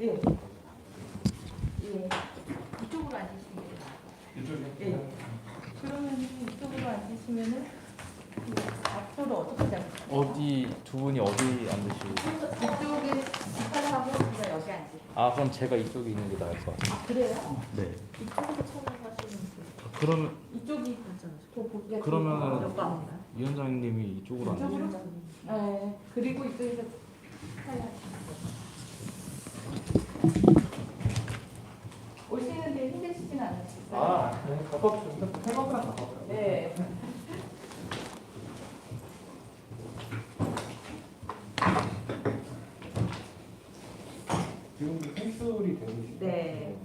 네. 예. 이쪽으로 앉으시면 돼요. 이쪽이요? 예. 그러면 이쪽으로 앉으시면은 앞으로 어떻게 잡으세요? 어디 두 분이 어디 앉으시고? 이쪽에 식사하고 우리가 여기 앉으세요. 아 그럼 제가 이쪽에 있는 게 나을 것 같아요. 아, 그래요? 네. 이쪽으로 찾아가시면 돼요. 그러면 이쪽이 더 보기가 그러면은 몇 번인가? 위원장님이 이쪽으로 앉으세요. 이쪽으로? 네. 그리고 이쪽에서 하시면 오시는데 힘드시진 않으실까요? 아, 네. 가깝습니다. 생각보다 가깝더라고요. 네. 지금 펜슬이 되는 거죠? 네.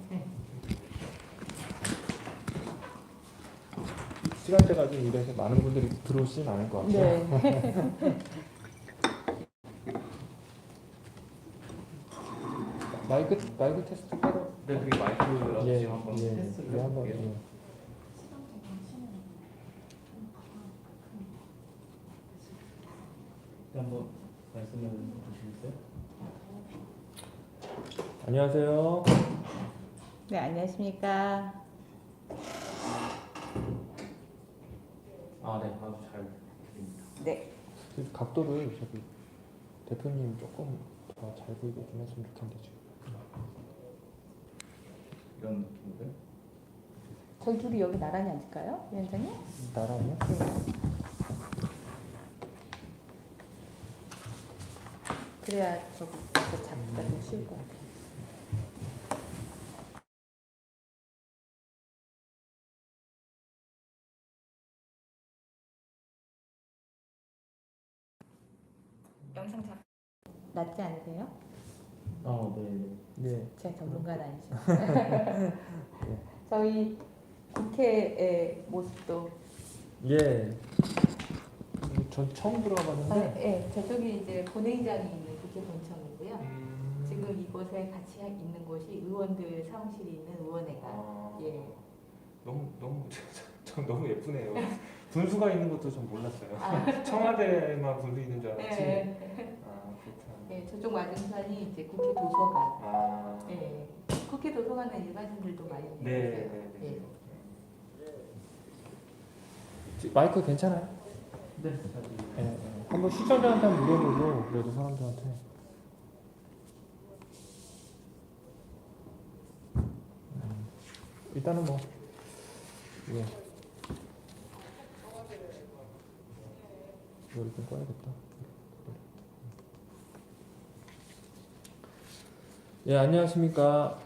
시간대가 좀 이래서 많은 분들이 들어오시진 않을 것 같아요. 네. 마이크 테스트 따로. 네, 그게 마이크로 예, 지금 한번 예, 테스트를 예, 한번. 해볼게요. 예. 한번 말씀을 주시겠어요? 안녕하세요. 네, 안녕하십니까. 아, 네, 아주 잘 들립니다. 네. 그 각도를 저기 대표님 조금 더 잘 보이게 좀 했으면 좋겠는데 지금. 이런 느낌인데? 저희 둘이 여기 나란히 앉을까요, 위원장님? 나랑요? 그래야 저기 잡기가 좀 쉬울 것 같아요. 영상 잡 낫지 않으세요? 네. 네. 제가 전문가는 아니시죠. 저희 국회의 모습도 예. 전 처음 들어봤는데. 네, 저쪽이 이제 본회의장이 있는 국회 본청이고요. 음. 지금 이곳에 같이 있는 곳이 의원들 사무실이 있는 의원회가 아, 예. 너무 전 너무 예쁘네요. 분수가 있는 것도 전 몰랐어요. 아. 청와대만 분수 있는 줄 알았지. 네. 아, 그렇구나. 예, 저쪽 맞은편이 이제 국회 도서관. 아. 예. 국회 도서관은 일반인들도 많이 네. 있어요. 네. 예. 마이크 괜찮아요? 네, 예, 예. 한번 시청자한테 한번 물어보고 그래도 사람들한테. 일단은 뭐 예. 이걸 좀 꺼야겠다. 예, 안녕하십니까.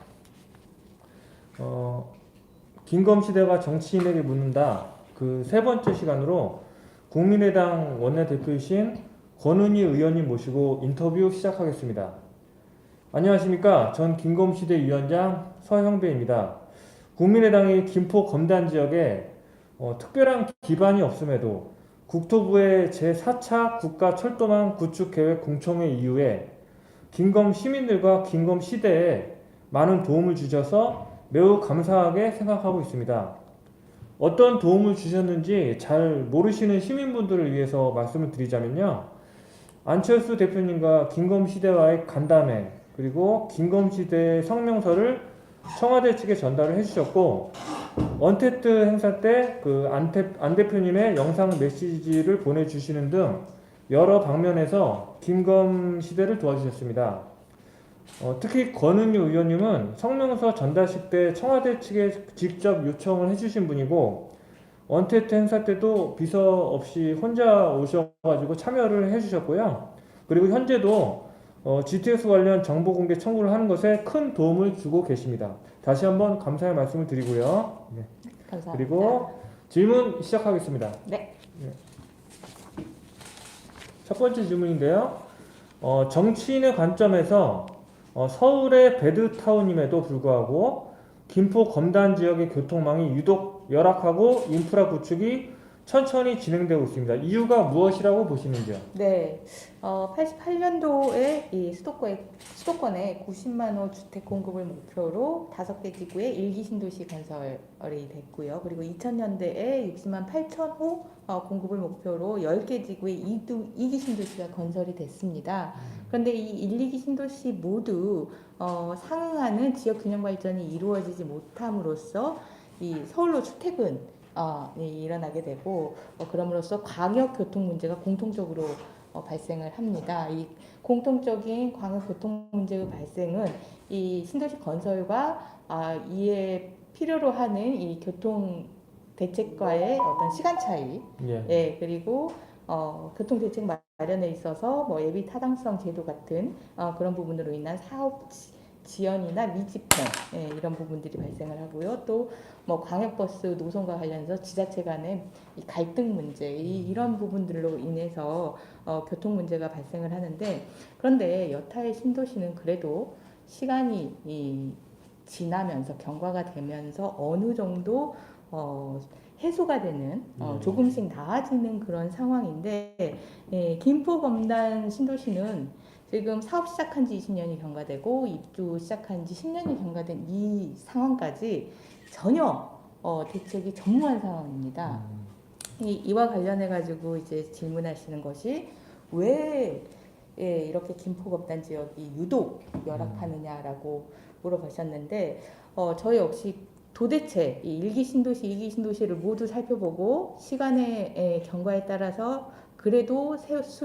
김검시대가 정치인에게 묻는다. 그 세 번째 시간으로 국민의당 원내대표이신 권은희 의원님 모시고 인터뷰 시작하겠습니다. 안녕하십니까. 전 김검시대 위원장 서형배입니다. 국민의당이 김포 검단 지역에 특별한 기반이 없음에도 국토부의 제4차 국가철도망 구축계획 공청회 이후에 김검 시민들과 김검 시대에 많은 도움을 주셔서 매우 감사하게 생각하고 있습니다. 어떤 도움을 주셨는지 잘 모르시는 시민분들을 위해서 말씀을 드리자면요. 안철수 대표님과 김검 시대와의 간담회 그리고 김검 시대의 성명서를 청와대 측에 전달을 해주셨고 언택트 행사 때 그 안 대표님의 영상 메시지를 보내주시는 등 여러 방면에서 김검 시대를 도와주셨습니다. 특히 권은희 의원님은 성명서 전달식 때 청와대 측에 직접 요청을 해주신 분이고 언택트 행사 때도 비서 없이 혼자 오셔가지고 참여를 해주셨고요. 그리고 현재도 GTX 관련 정보 공개 청구를 하는 것에 큰 도움을 주고 계십니다. 다시 한번 감사의 말씀을 드리고요. 네. 감사합니다. 그리고 질문 시작하겠습니다. 네. 첫 번째 질문인데요. 정치인의 관점에서 서울의 베드타운임에도 불구하고 김포 검단 지역의 교통망이 유독 열악하고 인프라 구축이 천천히 진행되고 있습니다. 이유가 무엇이라고 보시는지요? 네, 88년도에 이 수도권에 90만 호 주택 공급을 목표로 5개 지구에 일기 신도시 건설이 됐고요. 그리고 2000년대에 60만 8천 호 공급을 목표로 10개 지구에 2기 신도시가 건설이 됐습니다. 그런데 이 1, 2기 신도시 모두 상응하는 지역 균형 발전이 이루어지지 못함으로써 이 서울로 출퇴근 일어나게 되고 그럼으로써 광역 교통 문제가 공통적으로 발생을 합니다. 이 공통적인 광역 교통 문제의 발생은 이 신도시 건설과 이에 필요로 하는 이 교통 대책과의 어떤 시간 차이, 예. 그리고 교통 대책 마련에 있어서 뭐 예비 타당성 제도 같은 그런 부분으로 인한 사업 지연이나 미집행 이런 부분들이 발생을 하고요. 또 뭐 광역버스 노선과 관련해서 지자체 간의 이 갈등 문제 이런 부분들로 인해서 교통 문제가 발생을 하는데 그런데 여타의 신도시는 그래도 시간이 지나면서 경과가 되면서 어느 정도 해소가 되는 조금씩 나아지는 그런 상황인데 김포 검단 신도시는 지금 사업 시작한 지 20년이 경과되고 입주 시작한 지 10년이 경과된 이 상황까지 전혀 대책이 전무한 상황입니다. 이와 관련해 가지고 이제 질문하시는 것이 왜 이렇게 김포검단 지역이 유독 열악하느냐라고 물어보셨는데 저희 역시 도대체 이 1기 신도시, 2기 신도시를 모두 살펴보고 시간의 경과에 따라서 그래도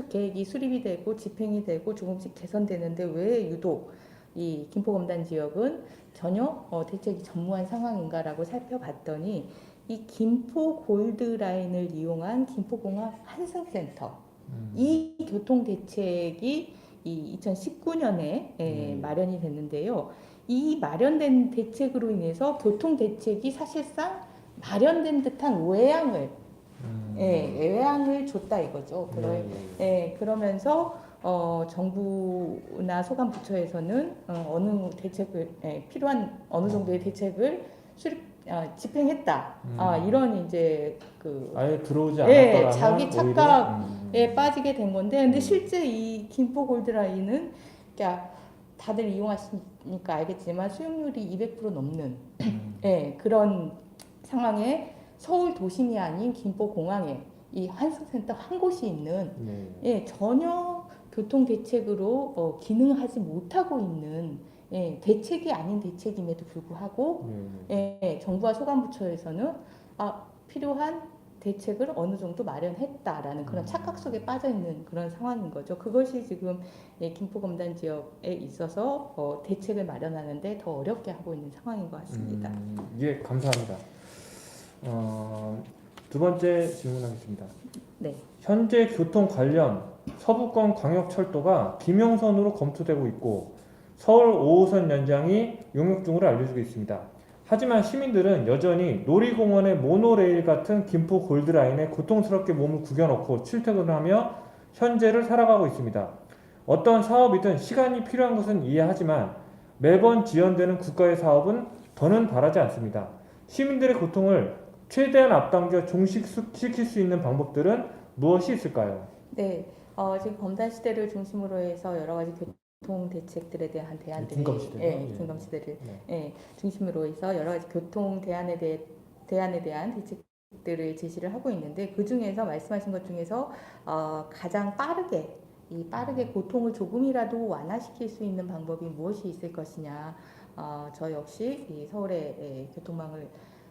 계획이 수립이 되고 집행이 되고 조금씩 개선되는데 왜 유독 이 김포검단 지역은 전혀 대책이 전무한 상황인가라고 살펴봤더니 이 김포 골드라인을 이용한 김포공항 환승센터 이 교통 대책이 이 2019년에 마련이 됐는데요. 이 마련된 대책으로 인해서 교통 대책이 사실상 마련된 듯한 외양을 줬다 이거죠. 그러면서 정부나 소관 부처에서는 어느 대책을 필요한 어느 정도의 대책을 집행했다. 이런 이제 아예 들어오지 않았더라면 자기 착각에 빠지게 된 건데, 근데 실제 이 김포 골드라인은 그러니까 다들 이용하시니까 알겠지만 수용률이 200% 넘는 그런 상황에 서울 도심이 아닌 김포 공항에 이 환승센터 한 곳이 있는 전혀 교통 대책으로 기능하지 못하고 있는 대책이 아닌 대책임에도 불구하고 정부와 소관부처에서는 필요한 대책을 어느 정도 마련했다라는 그런 착각 속에 빠져 있는 그런 상황인 거죠. 그것이 지금 김포검단 지역에 있어서 대책을 마련하는데 더 어렵게 하고 있는 상황인 것 같습니다. 예, 감사합니다. 두 번째 질문하겠습니다. 네. 현재 교통 관련 서부권 광역철도가 김영선으로 검토되고 있고 서울 5호선 연장이 용역 중으로 알려지고 있습니다. 하지만 시민들은 여전히 놀이공원의 모노레일 같은 김포 골드라인에 고통스럽게 몸을 구겨놓고 출퇴근을 하며 현재를 살아가고 있습니다. 어떤 사업이든 시간이 필요한 것은 이해하지만 매번 지연되는 국가의 사업은 더는 바라지 않습니다. 시민들의 고통을 최대한 앞당겨 종식시킬 수 있는 방법들은 무엇이 있을까요? 네, 지금 검단 시대를 중심으로 해서 여러 가지 교통 대책들에 대한 대안들이 중검 시대를 중심으로 해서 여러 가지 교통 대안에 대한 대책들을 제시를 하고 있는데 그 중에서 말씀하신 것 중에서 가장 빠르게 고통을 조금이라도 완화시킬 수 있는 방법이 무엇이 있을 것이냐. 저 역시 이 서울의 교통망을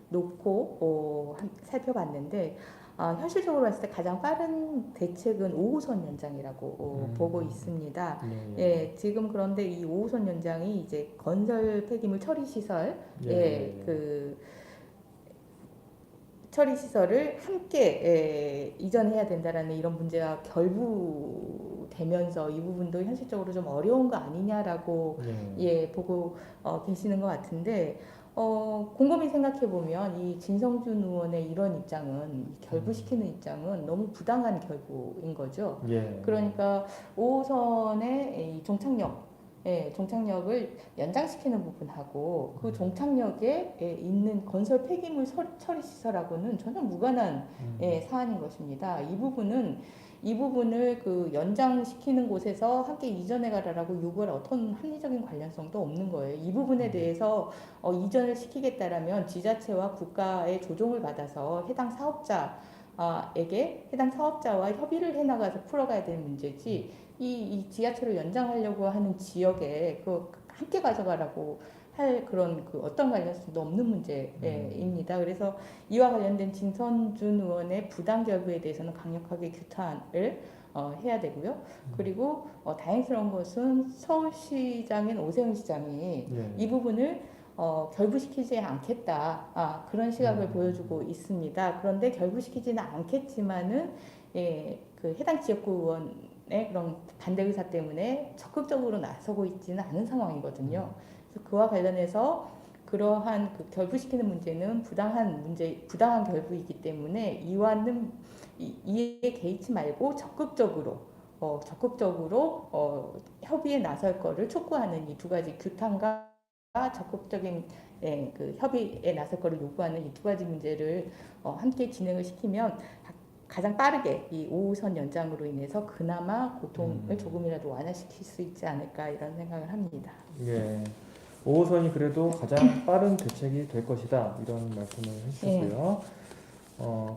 놓고 살펴봤는데 현실적으로 봤을 때 가장 빠른 대책은 5호선 연장이라고 보고 있습니다. 지금 그런데 이 5호선 연장이 이제 건설 폐기물 처리 시설, 처리 시설을 함께 이전해야 된다라는 이런 문제가 결부되면서 이 부분도 현실적으로 좀 어려운 거 아니냐라고 보고 계시는 것 같은데. 곰곰이 생각해 보면 이 진성준 의원의 이런 입장은 결부시키는 입장은 너무 부당한 결부인 거죠. 그러니까 5호선의 이 종착역 종착역을 연장시키는 부분하고 그 종착역에 있는 건설 폐기물 처리 시설하고는 전혀 무관한 사안인 것입니다. 이 부분을 그 연장시키는 곳에서 함께 이전해 가라라고 요구할 어떤 합리적인 관련성도 없는 거예요. 이 부분에 대해서 이전을 시키겠다라면 지자체와 국가의 조정을 받아서 해당 사업자와 협의를 해나가서 풀어가야 되는 문제지, 이 지하철을 연장하려고 하는 지역에 그 함께 가져가라고 할 그런 그 어떤 관련성도 없는 문제입니다. 그래서 이와 관련된 진선준 의원의 부당 결부에 대해서는 강력하게 규탄을 해야 되고요. 그리고 다행스러운 것은 서울시장인 오세훈 시장이 이 부분을 결부시키지 않겠다, 그런 시각을 보여주고 있습니다. 그런데 결부시키지는 않겠지만은 그 해당 지역구 의원의 그런 반대 의사 때문에 적극적으로 나서고 있지는 않은 상황이거든요. 그래서 그와 관련해서 그러한 그 결부시키는 문제는 부당한 결부이기 때문에 이에 개의치 말고 적극적으로 협의에 나설 거를 촉구하는 이 두 가지 규탄과 적극적인 그 협의에 나설 거를 요구하는 이 두 가지 문제를 함께 진행을 시키면 가장 빠르게 이 5호선 연장으로 인해서 그나마 고통을 조금이라도 완화시킬 수 있지 않을까, 이런 생각을 합니다. 예. 5호선이 그래도 가장 빠른 대책이 될 것이다, 이런 말씀을 해주셨고요.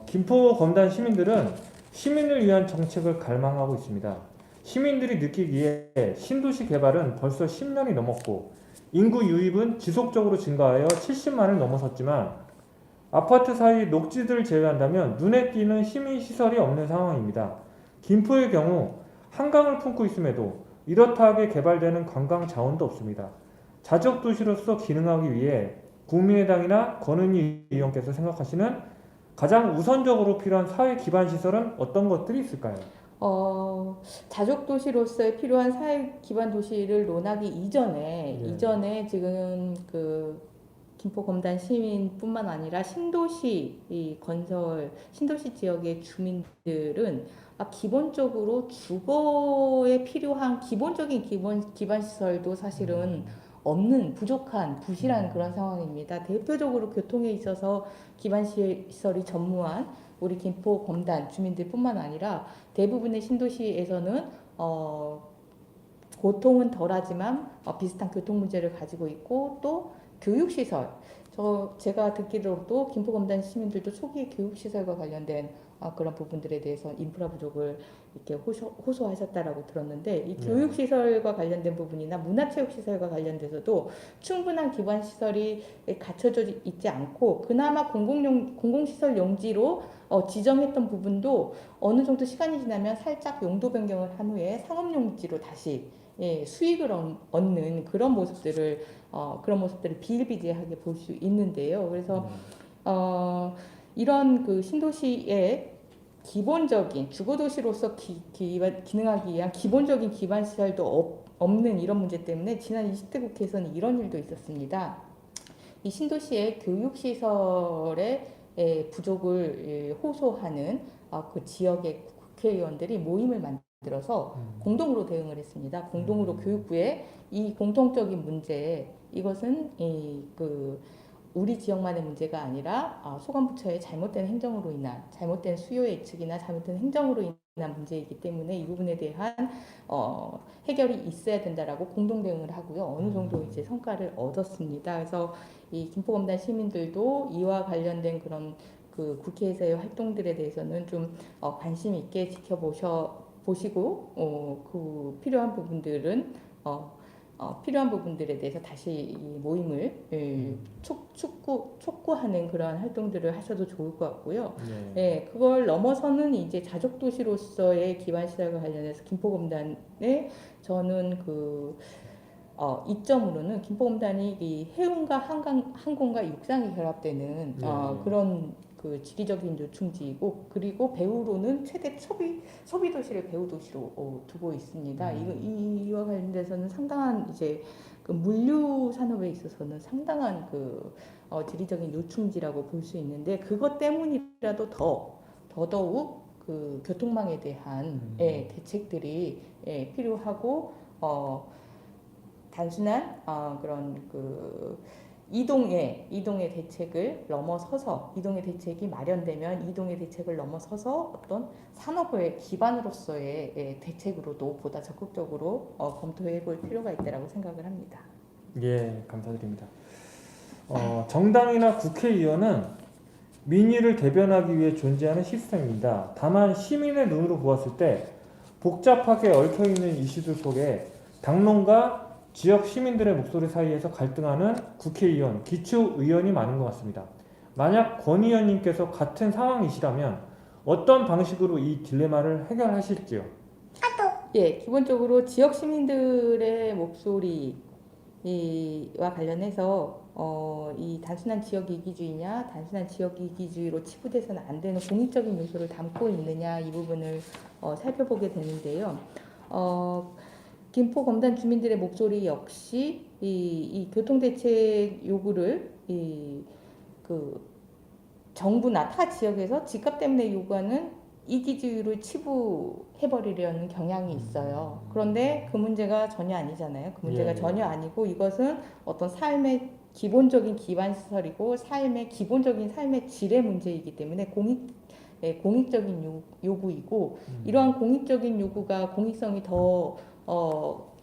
김포 검단 시민들은 시민을 위한 정책을 갈망하고 있습니다. 시민들이 느끼기에 신도시 개발은 벌써 10년이 넘었고 인구 유입은 지속적으로 증가하여 70만을 넘어섰지만 아파트 사이 녹지들을 제외한다면 눈에 띄는 시민시설이 없는 상황입니다. 김포의 경우 한강을 품고 있음에도 이렇다하게 개발되는 관광 자원도 없습니다. 자적도시로서 기능하기 위해 국민의당이나 권은희 의원께서 생각하시는 가장 우선적으로 필요한 사회 기반 시설은 어떤 것들이 있을까요? 자족도시로서의 필요한 사회 기반 도시를 논하기 이전에 지금 그 김포 검단 시민뿐만 아니라 신도시 지역의 주민들은 기본적으로 주거에 필요한 기본적인 기반 시설도 사실은 없는, 부족한, 부실한 그런 상황입니다. 대표적으로 교통에 있어서 기반 시설이 전무한 우리 김포 검단 주민들뿐만 아니라 대부분의 신도시에서는 고통은 덜하지만 비슷한 교통 문제를 가지고 있고, 또 교육시설, 제가 듣기로도 김포 검단 시민들도 초기 교육시설과 관련된 그런 부분들에 대해서 인프라 부족을 이렇게 호소하셨다라고 들었는데, 이 교육시설과 관련된 부분이나 문화체육시설과 관련돼서도 충분한 기반 시설이 갖춰져 있지 않고, 그나마 공공시설 용지로 지정했던 부분도 어느 정도 시간이 지나면 살짝 용도 변경을 한 후에 상업용지로 다시 수익을 얻는 그런 모습들을 비일비재하게 볼 수 있는데요. 그래서 이런 그 신도시의 기본적인 주거도시로서 기능하기 위한 기본적인 기반 시설도 없는 이런 문제 때문에 지난 20대 국회에서는 이런 일도 있었습니다. 이 신도시의 교육시설의 부족을 호소하는 그 지역의 국회의원들이 모임을 만들어서 공동으로 대응을 했습니다. 공동으로 교육부에 이 공통적인 문제, 이것은 우리 지역만의 문제가 아니라 소관부처의 잘못된 행정으로 인한, 잘못된 수요 예측이나 잘못된 행정으로 인한 문제이기 때문에 이 부분에 대한 해결이 있어야 된다라고 공동 대응을 하고요. 어느 정도 이제 성과를 얻었습니다. 그래서 이 김포검단 시민들도 이와 관련된 그런 그 국회에서의 활동들에 대해서는 좀 관심 있게 지켜보시고 그 필요한 부분들에 대해서 다시 이 모임을 촉구하는 그런 활동들을 하셔도 좋을 것 같고요. 그걸 넘어서는 이제 자족도시로서의 기반시설과 관련해서 김포검단에 저는 이점으로는 김포검단이 이 해운과 항공과 육상이 결합되는 그런 그 지리적인 요충지이고, 그리고 배후로는 최대 소비 도시를 배후 도시로 두고 있습니다. 이와 관련돼서는 상당한 이제 그 물류 산업에 있어서는 상당한 그 지리적인 요충지라고 볼 수 있는데, 그것 때문이라도 더더욱 그 교통망에 대한 대책들이 필요하고 단순한 그런 그 이동의 대책을 넘어서서 이동의 대책이 마련되면 이동의 대책을 넘어서서 어떤 산업의 기반으로서의 대책으로도 보다 적극적으로 검토해 볼 필요가 있다라고 생각을 합니다. 예, 감사드립니다. 정당이나 국회의원은 민의를 대변하기 위해 존재하는 시스템입니다. 다만 시민의 눈으로 보았을 때 복잡하게 얽혀있는 이슈들 속에 당론과 지역 시민들의 목소리 사이에서 갈등하는 국회의원, 기초의원이 많은 것 같습니다. 만약 권 의원님께서 같은 상황이시라면 어떤 방식으로 이 딜레마를 해결하실지요? 예, 기본적으로 지역 시민들의 목소리와 관련해서 이 단순한 지역 이기주의냐, 단순한 지역 이기주의로 치부돼서는 안 되는 공익적인 요소를 담고 있느냐 이 부분을 살펴보게 되는데요. 김포 검단 주민들의 목소리 역시 이 교통대책 요구를 그 정부나 타 지역에서 집값 때문에 요구하는 이기주의로 치부해버리려는 경향이 있어요. 그런데 그 문제가 전혀 아니잖아요. 그 문제가 예. 전혀 아니고 이것은 어떤 삶의 기본적인 기반시설이고 기본적인 삶의 질의 문제이기 때문에 공익적인 요구이고 이러한 공익적인 요구가 공익성이 더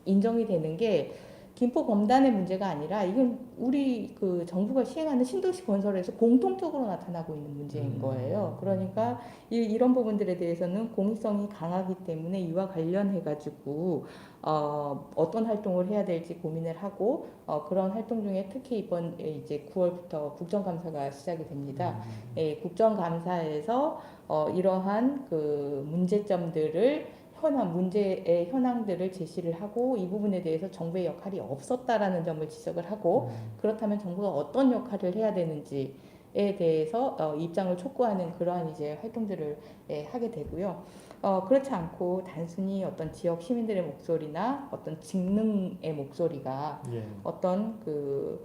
인정이 되는 게 김포 검단의 문제가 아니라 이건 우리 그 정부가 시행하는 신도시 건설에서 공통적으로 나타나고 있는 문제인 거예요. 그러니까 이런 부분들에 대해서는 공익성이 강하기 때문에 이와 관련해 가지고 어떤 활동을 해야 될지 고민을 하고 그런 활동 중에 특히 이번 이제 9월부터 국정감사가 시작이 됩니다. 국정감사에서 이러한 그 문제점들을 문제의 현황들을 제시를 하고 이 부분에 대해서 정부의 역할이 없었다라는 점을 지적을 하고 그렇다면 정부가 어떤 역할을 해야 되는지에 대해서 입장을 촉구하는 그러한 이제 활동들을 하게 되고요. 그렇지 않고 단순히 어떤 지역 시민들의 목소리나 어떤 직능의 목소리가 예. 어떤 그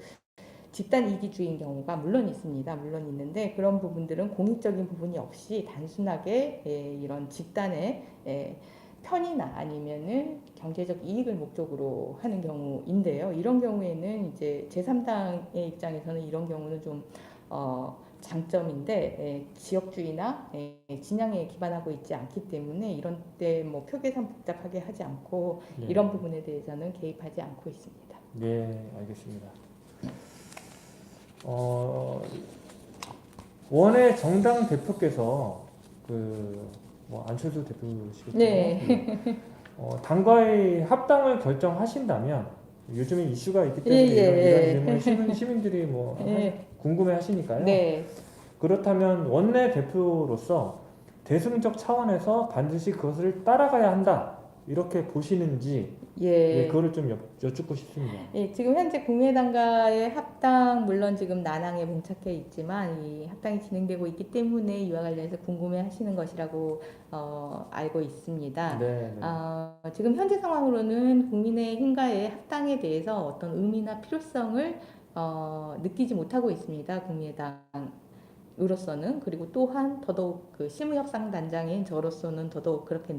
집단 이기주의인 경우가 물론 있습니다. 물론 있는데 그런 부분들은 공익적인 부분이 없이 단순하게 이런 집단의 편이나 아니면은 경제적 이익을 목적으로 하는 경우인데요. 이런 경우에는 이제 제3당의 입장에서는 이런 경우는 좀 장점인데 지역주의나 진영에 기반하고 있지 않기 때문에 이런 때 뭐 표계산 복잡하게 하지 않고 예. 이런 부분에 대해서는 개입하지 않고 있습니다. 네, 알겠습니다. 원외 정당 대표께서 뭐 안철수 대표시겠죠? 네. 당과의 합당을 결정하신다면 요즘에 이슈가 있기 때문에 이런 질문 시민들이 뭐 궁금해하시니까요. 네. 그렇다면 원내 대표로서 대승적 차원에서 반드시 그것을 따라가야 한다 이렇게 보시는지 그거를 좀 여쭙고 싶습니다. 지금 현재 국민의당과의 합당 물론 지금 난항에 봉착해 있지만 이 합당이 진행되고 있기 때문에 이와 관련해서 궁금해하시는 것이라고 알고 있습니다. 네. 지금 현재 상황으로는 국민의힘과의 합당에 대해서 어떤 의미나 필요성을 느끼지 못하고 있습니다. 국민의당으로서는 그리고 또한 더더욱 그 실무협상단장인 저로서는 더더욱 그렇게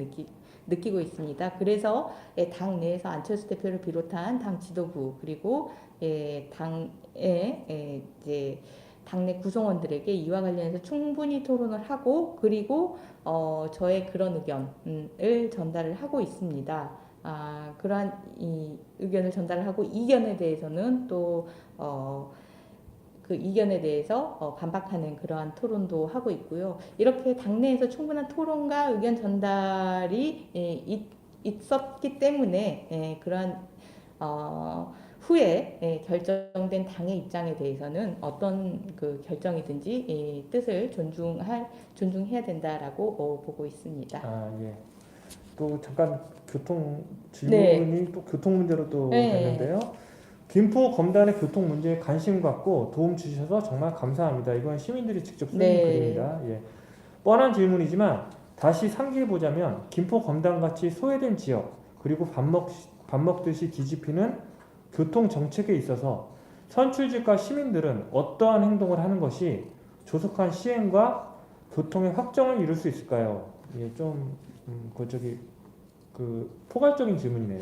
느끼고 있습니다. 그래서 당 내에서 안철수 대표를 비롯한 당 지도부 그리고 당의 이제 당내 구성원들에게 이와 관련해서 충분히 토론을 하고 그리고 저의 그런 의견을 전달을 하고 있습니다. 그러한 이 의견을 전달을 하고 이견에 대해서는 또 그 이견에 대해서 반박하는 그러한 토론도 하고 있고요. 이렇게 당내에서 충분한 토론과 의견 전달이 있었기 때문에 그러한 후에 결정된 당의 입장에 대해서는 어떤 그 결정이든지 뜻을 존중해야 된다라고 보고 있습니다. 예. 또 잠깐 질문이 또 교통 문제로 또 됐는데요. 김포 검단의 교통 문제에 관심 갖고 도움 주셔서 정말 감사합니다. 이건 시민들이 직접 쓰는 글입니다. 뻔한 질문이지만 다시 상기해 보자면 김포 검단같이 소외된 지역 그리고 밥 먹듯이 뒤집히는 교통 정책에 있어서 선출직과 시민들은 어떠한 행동을 하는 것이 조속한 시행과 교통의 확정을 이룰 수 있을까요? 포괄적인 질문이네요.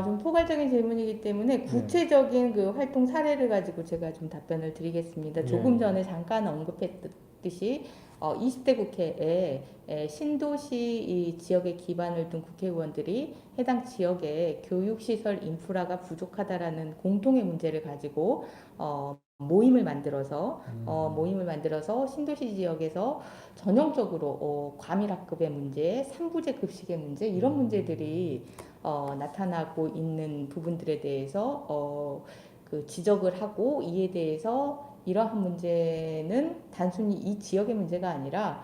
좀 포괄적인 질문이기 때문에 구체적인 그 활동 사례를 가지고 제가 좀 답변을 드리겠습니다. 조금 네. 전에 잠깐 언급했듯이 20대 국회에 신도시 이 지역에 기반을 둔 국회의원들이 해당 지역의 교육시설 인프라가 부족하다라는 공통의 문제를 가지고 모임을 만들어서 신도시 지역에서 전형적으로 과밀학급의 문제, 삼부제 급식의 문제 이런 문제들이 나타나고 있는 부분들에 대해서 그 지적을 하고 이에 대해서 이러한 문제는 단순히 이 지역의 문제가 아니라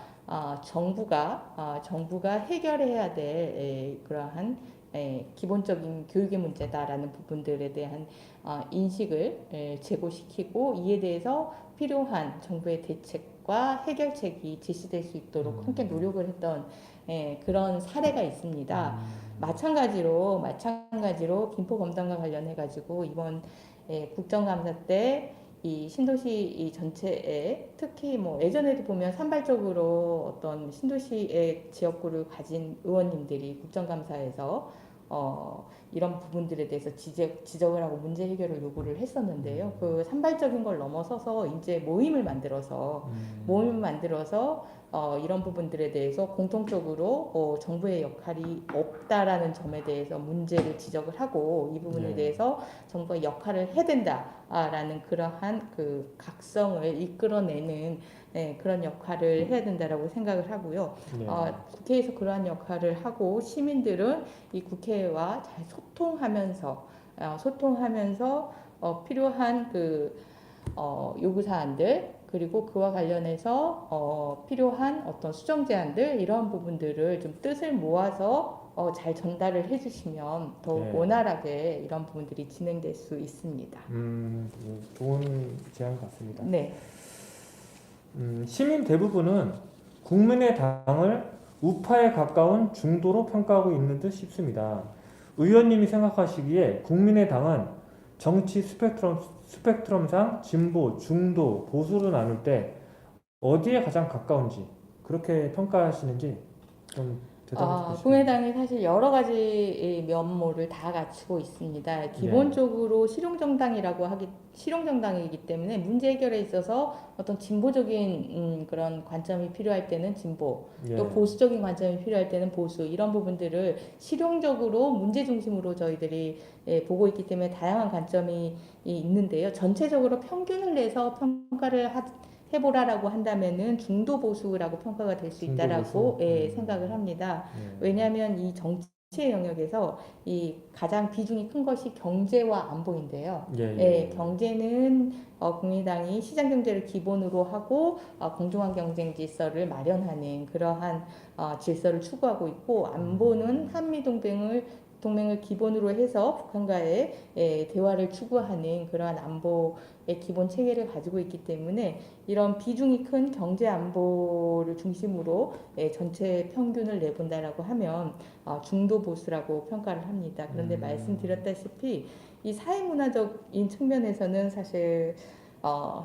정부가 해결해야 될 그러한 기본적인 교육의 문제다라는 부분들에 대한 인식을 제고시키고 이에 대해서 필요한 정부의 대책과 해결책이 제시될 수 있도록 함께 노력을 했던 그런 사례가 있습니다. 마찬가지로 김포 검단과 관련해 가지고 이번 국정감사 때 이 신도시 이 전체에 특히 뭐 예전에도 보면 산발적으로 어떤 신도시의 지역구를 가진 의원님들이 국정감사에서 이런 부분들에 대해서 지적을 하고 문제 해결을 요구를 했었는데요. 그 산발적인 걸 넘어서서 이제 모임을 만들어서 이런 부분들에 대해서 공통적으로 정부의 역할이 없다라는 점에 대해서 문제를 지적을 하고 이 부분에 네. 대해서 정부가 역할을 해야 된다라는 그러한 그 각성을 이끌어내는 그런 역할을 해야 된다라고 생각을 하고요. 네. 국회에서 그러한 역할을 하고 시민들은 이 국회와 잘 소통하면서 필요한 그 요구사안들 그리고 그와 관련해서 필요한 어떤 수정 제안들 이러한 부분들을 좀 뜻을 모아서 잘 전달을 해주시면 더욱 네. 원활하게 이런 부분들이 진행될 수 있습니다. 좋은 제안 같습니다. 네. 시민 대부분은 국민의당을 우파에 가까운 중도로 평가하고 있는 듯 싶습니다. 의원님이 생각하시기에 국민의당은 정치 스펙트럼상 진보, 중도, 보수로 나눌 때 어디에 가장 가까운지 그렇게 평가하시는지 좀 대답해 주시죠. 국민의당이 사실 여러 가지 면모를 다 갖추고 있습니다. 기본적으로 실용정당이기 때문에 문제 해결에 있어서 어떤 진보적인 그런 관점이 필요할 때는 진보, 또 보수적인 관점이 필요할 때는 보수 이런 부분들을 실용적으로 문제 중심으로 저희들이 보고 있기 때문에 다양한 관점이 있는데요. 전체적으로 평균을 내서 평가를 해보라라고 한다면은 중도 보수라고 평가가 될 수 있다라고 생각을 합니다. 왜냐하면 이 정치의 영역에서 이 가장 비중이 큰 것이 경제와 안보인데요. 경제는 국민당이 시장 경제를 기본으로 하고 공정한 경쟁 질서를 마련하는 그러한 질서를 추구하고 있고 안보는 한미 동맹을 기본으로 해서 북한과의 대화를 추구하는 그러한 안보의 기본 체계를 가지고 있기 때문에 이런 비중이 큰 경제 안보를 중심으로 전체 평균을 내본다라고 하면 중도 보수라고 평가를 합니다. 그런데 말씀드렸다시피 이 사회문화적인 측면에서는 사실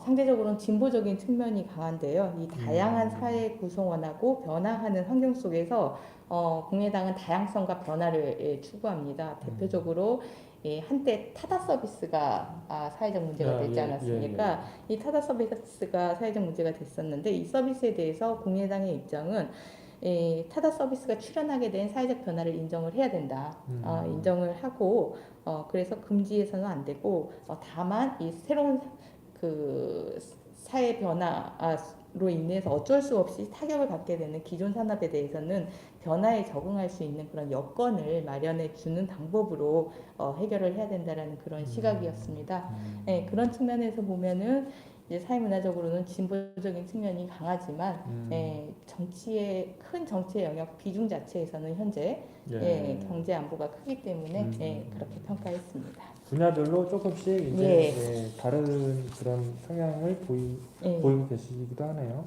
상대적으로는 진보적인 측면이 강한데요. 이 다양한 사회 구성원하고 변화하는 환경 속에서 국민의당은 다양성과 변화를 추구합니다. 대표적으로 한때 타다 서비스가 사회적 문제가 되지 않았습니까? 이 타다 서비스가 사회적 문제가 됐었는데 이 서비스에 대해서 국민의당의 입장은 타다 서비스가 출현하게 된 사회적 변화를 인정을 해야 된다. 인정을 하고 그래서 금지해서는 안 되고 다만 이 새로운 그 사회 변화로 인해서 어쩔 수 없이 타격을 받게 되는 기존 산업에 대해서는 변화에 적응할 수 있는 그런 여건을 마련해 주는 방법으로 해결을 해야 된다라는 그런 시각이었습니다. 그런 측면에서 보면은 이제 사회문화적으로는 진보적인 측면이 강하지만 큰 정치의 영역 비중 자체에서는 현재 경제 안보가 크기 때문에 그렇게 평가했습니다. 분야별로 조금씩 이제 다른 그런 성향을 보이고 계시기도 하네요.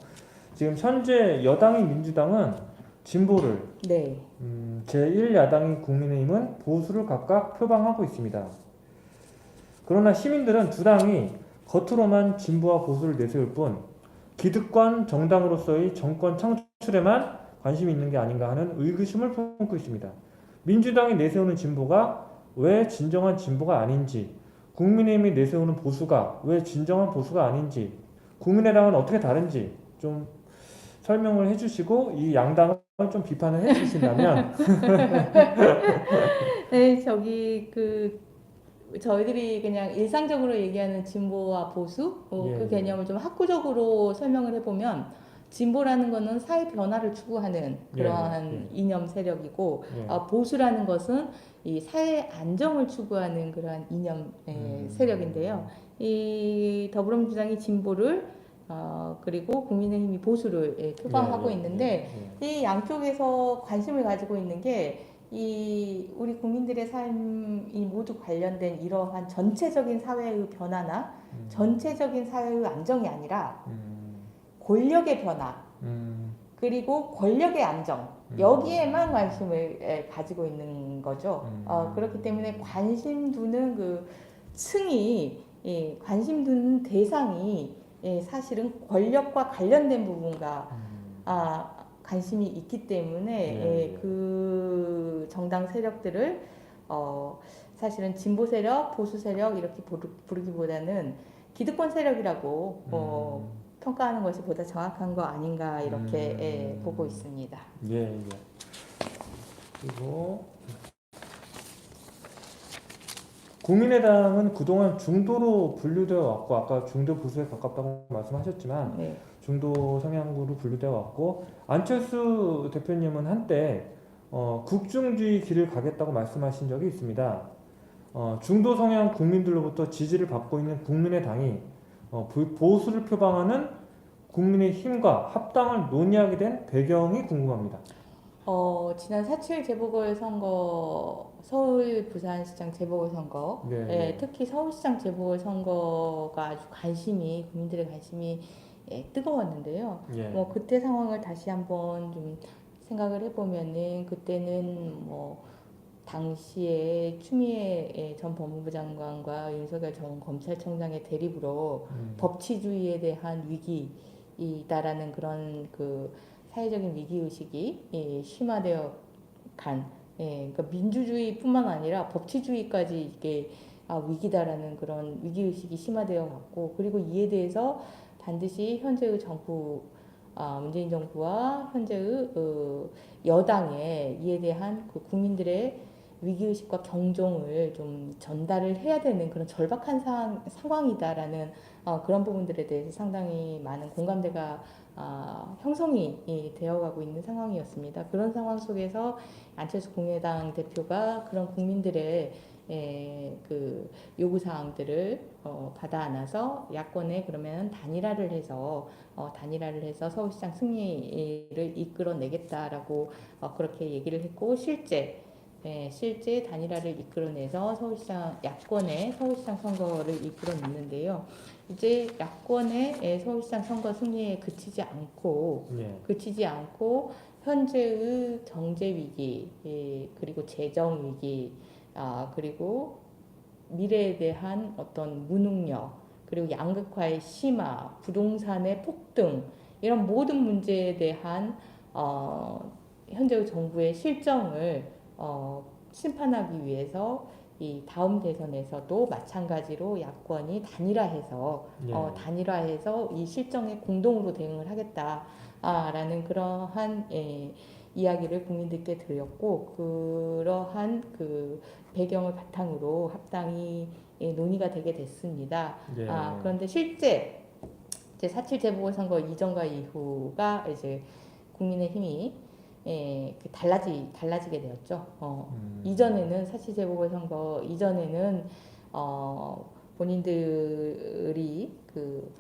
지금 현재 여당인 민주당은 진보를, 제1야당인 국민의힘은 보수를 각각 표방하고 있습니다. 그러나 시민들은 두 당이 겉으로만 진보와 보수를 내세울 뿐 기득권 정당으로서의 정권 창출에만 관심이 있는 게 아닌가 하는 의구심을 품고 있습니다. 민주당이 내세우는 진보가 왜 진정한 진보가 아닌지, 국민의힘이 내세우는 보수가 왜 진정한 보수가 아닌지, 국민의당은 어떻게 다른지 좀 설명을 해주시고 이 양당을 좀 비판을 해주신다면 네, 저희들이 그냥 일상적으로 얘기하는 진보와 보수 예, 그 예. 개념을 좀 학구적으로 설명을 해보면 진보라는 것은 사회 변화를 추구하는 예, 그러한 예. 이념 세력이고 예. 보수라는 것은 이 사회 안정을 추구하는 그러한 이념 세력인데요. 이 더불어민주당이 진보를 그리고 국민의힘이 보수를 표방하고 예, 예, 있는데 예, 이 양쪽에서 관심을 가지고 있는 게 우리 국민들의 삶이 모두 관련된 이러한 전체적인 사회의 변화나 전체적인 사회의 안정이 아니라 권력의 변화 그리고 권력의 안정 여기에만 관심을 가지고 있는 거죠. 그렇기 때문에 관심 두는 그 층이 관심 두는 대상이 사실은 권력과 관련된 부분과 관심이 있기 때문에 그 정당 세력들을 사실은 진보 세력, 보수 세력 이렇게 부르기보다는 기득권 세력이라고 평가하는 것이 보다 정확한 거 아닌가 이렇게 보고 있습니다. 예, 예. 그리고 국민의당은 그동안 중도로 분류되어 왔고 아까 중도 보수에 가깝다고 말씀하셨지만 네. 중도 성향으로 분류되어 왔고 안철수 대표님은 한때 국중주의 길을 가겠다고 말씀하신 적이 있습니다. 중도 성향 국민들로부터 지지를 받고 있는 국민의당이 보수를 표방하는 국민의힘과 합당을 논의하게 된 배경이 궁금합니다. 지난 4.7 재보궐선거, 서울 부산시장 재보궐선거, 네, 네. 특히 서울시장 재보궐선거가 아주 국민들의 관심이 뜨거웠는데요. 예. 뭐 그때 상황을 다시 한번 좀 생각을 해보면은 그때는 뭐 당시에 추미애 전 법무부 장관과 윤석열 전 검찰총장의 대립으로 법치주의에 대한 위기이다라는 그런 그 사회적인 위기의식이 심화되어 그러니까 민주주의뿐만 아니라 법치주의까지 이게 위기다라는 그런 위기의식이 심화되어 갔고, 그리고 이에 대해서 반드시 현재의 정부, 문재인 정부와 현재의 여당에 이에 대한 그 국민들의 위기의식과 경종을 좀 전달을 해야 되는 그런 절박한 상황이다라는 그런 부분들에 대해서 상당히 많은 공감대가 형성이 되어가고 있는 상황이었습니다. 그런 상황 속에서 안철수 국민의당 대표가 그런 국민들의 그 요구 사항들을 받아 안아서 야권에 그러면 단일화를 해서 서울시장 승리를 이끌어내겠다라고 그렇게 얘기를 했고 실제 단일화를 이끌어내서 야권의 서울시장 선거를 이끌어냈는데요. 이제 야권의 서울시장 선거 승리에 그치지 않고 현재의 경제 위기, 그리고 재정 위기, 그리고 미래에 대한 어떤 무능력, 그리고 양극화의 심화, 부동산의 폭등 이런 모든 문제에 대한 현재의 정부의 실정을 심판하기 위해서 이 다음 대선에서도 마찬가지로 야권이 단일화해서 이 실정에 공동으로 대응을 하겠다라는 그러한 이야기를 국민들께 드렸고, 그러한 그 배경을 바탕으로 합당이 논의가 되게 됐습니다. 예. 그런데 실제 이제 4.7 재보궐선거 이전과 이후가 이제 국민의힘이 달라지게 되었죠. 이전에는 4.7 재보궐선거 이전에는 본인들이 그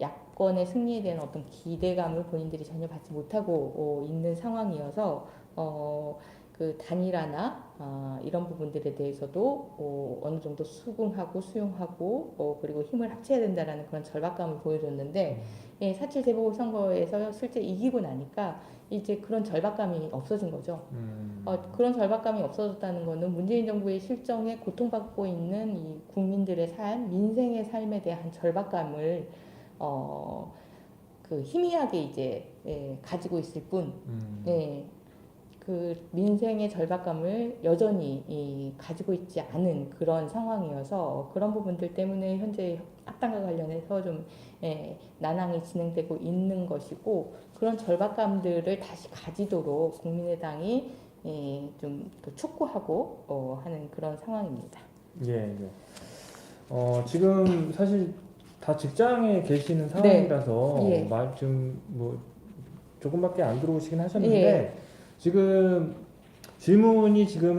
야권의 승리에 대한 어떤 기대감을 본인들이 전혀 받지 못하고 있는 상황이어서 그 단일화나 이런 부분들에 대해서도 어느 정도 수용하고 그리고 힘을 합쳐야 된다라는 그런 절박감을 보여줬는데 4.7 재보궐선거에서 실제 이기고 나니까 이제 그런 절박감이 없어진 거죠. 그런 절박감이 없어졌다는 것은 문재인 정부의 실정에 고통받고 있는 이 국민들의 삶, 민생의 삶에 대한 절박감을 그 희미하게 이제 가지고 있을 뿐, 그 민생의 절박감을 여전히 가지고 있지 않은 그런 상황이어서 그런 부분들 때문에 현재 합당과 관련해서 좀 난항이 진행되고 있는 것이고 그런 절박감들을 다시 가지도록 국민의당이 좀 또 촉구하고 하는 그런 상황입니다. 예, 예. 지금 사실 다 직장에 계시는 네. 상황이라서 예. 말 좀 뭐 조금밖에 안 들어오시긴 하셨는데 예. 지금 질문이 지금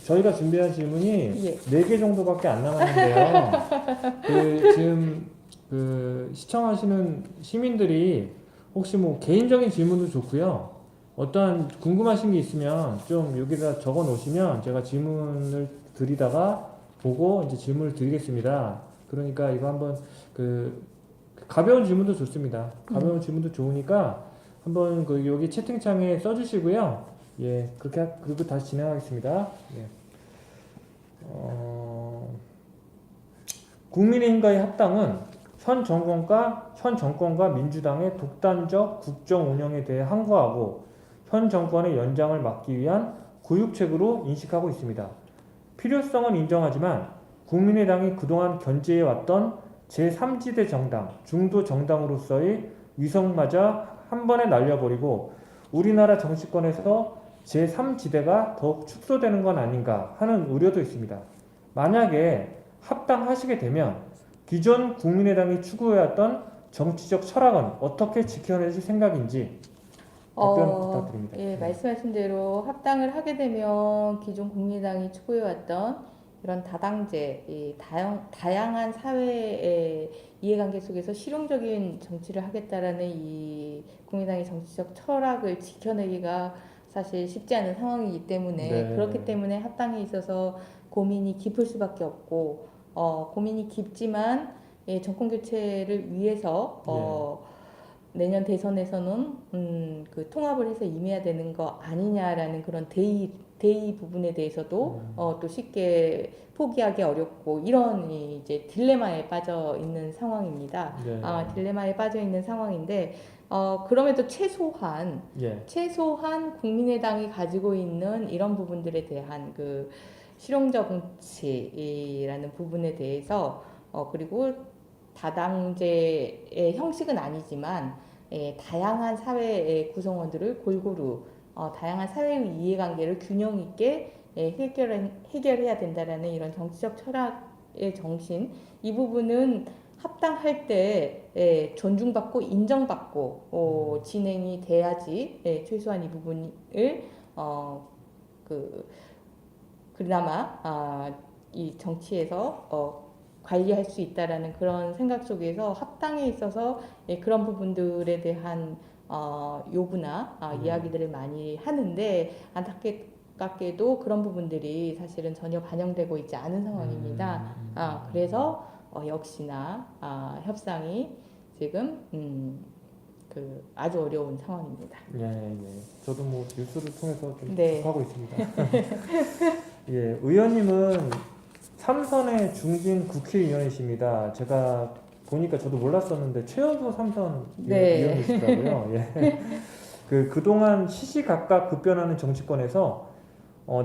저희가 준비한 질문이 예. 4개 정도밖에 안 남았는데요. 지금 시청하시는 시민들이 혹시 뭐 개인적인 질문도 좋고요. 어떠한 궁금하신 게 있으면 좀 여기다 적어 놓으시면 제가 질문을 드리다가 보고 이제 질문을 드리겠습니다. 그러니까 이거 한번 가벼운 질문도 좋습니다. 가벼운 질문도 좋으니까 한번 여기 채팅창에 써주시고요. 예, 그리고 다시 진행하겠습니다. 예. 국민의힘과의 합당은 현 정권과 민주당의 독단적 국정 운영에 대해 항거하고 현 정권의 연장을 막기 위한 고육책으로 인식하고 있습니다. 필요성은 인정하지만 국민의당이 그동안 견제해왔던 제3지대 정당, 중도 정당으로서의 위성마저 한 번에 날려버리고 우리나라 정치권에서 제3지대가 더욱 축소되는 건 아닌가 하는 우려도 있습니다. 만약에 합당하시게 되면 기존 국민의당이 추구해왔던 정치적 철학은 어떻게 지켜내실 생각인지 답변 부탁드립니다. 예, 말씀하신 대로 합당을 하게 되면 기존 국민의당이 추구해왔던 이런 다당제, 이 다양한 사회의 이해관계 속에서 실용적인 정치를 하겠다라는 이 국민의당의 정치적 철학을 지켜내기가 사실 쉽지 않은 상황이기 때문에 네. 그렇기 때문에 합당에 있어서 고민이 깊을 수밖에 없고 고민이 깊지만 정권 교체를 위해서 내년 대선에서는 그 통합을 해서 임해야 되는 거 아니냐라는 그런 대의 부분에 대해서도 또 쉽게 포기하기 어렵고 이런 이제 딜레마에 빠져 있는 상황입니다. 네. 딜레마에 빠져 있는 상황인데 그럼에도 최소한 예. 국민의당이 가지고 있는 이런 부분들에 대한 그 실용적 정치라는 부분에 대해서 그리고 다당제의 형식은 아니지만 다양한 사회의 구성원들을 골고루 다양한 사회의 이해관계를 균형 있게 해결해야 된다라는 이런 정치적 철학의 정신 이 부분은 합당할 때 존중받고 인정받고 진행이 돼야지 최소한 이 부분을 그나마 이 정치에서 관리할 수 있다라는 그런 생각 속에서 합당에 있어서 그런 부분들에 대한 요구나 이야기들을 많이 하는데 안타깝게도 그런 부분들이 사실은 전혀 반영되고 있지 않은 상황입니다. 그래서 역시나 협상이 지금 아주 어려운 상황입니다. 예. 저도 뭐 뉴스를 통해서 좀 네. 접하고 있습니다. 예, 의원님은 삼선의 중진 국회의원이십니다. 제가 보니까 저도 몰랐었는데 최연소 삼선 네. 의원이시더라고요. 예. 그동안 시시각각 급변하는 정치권에서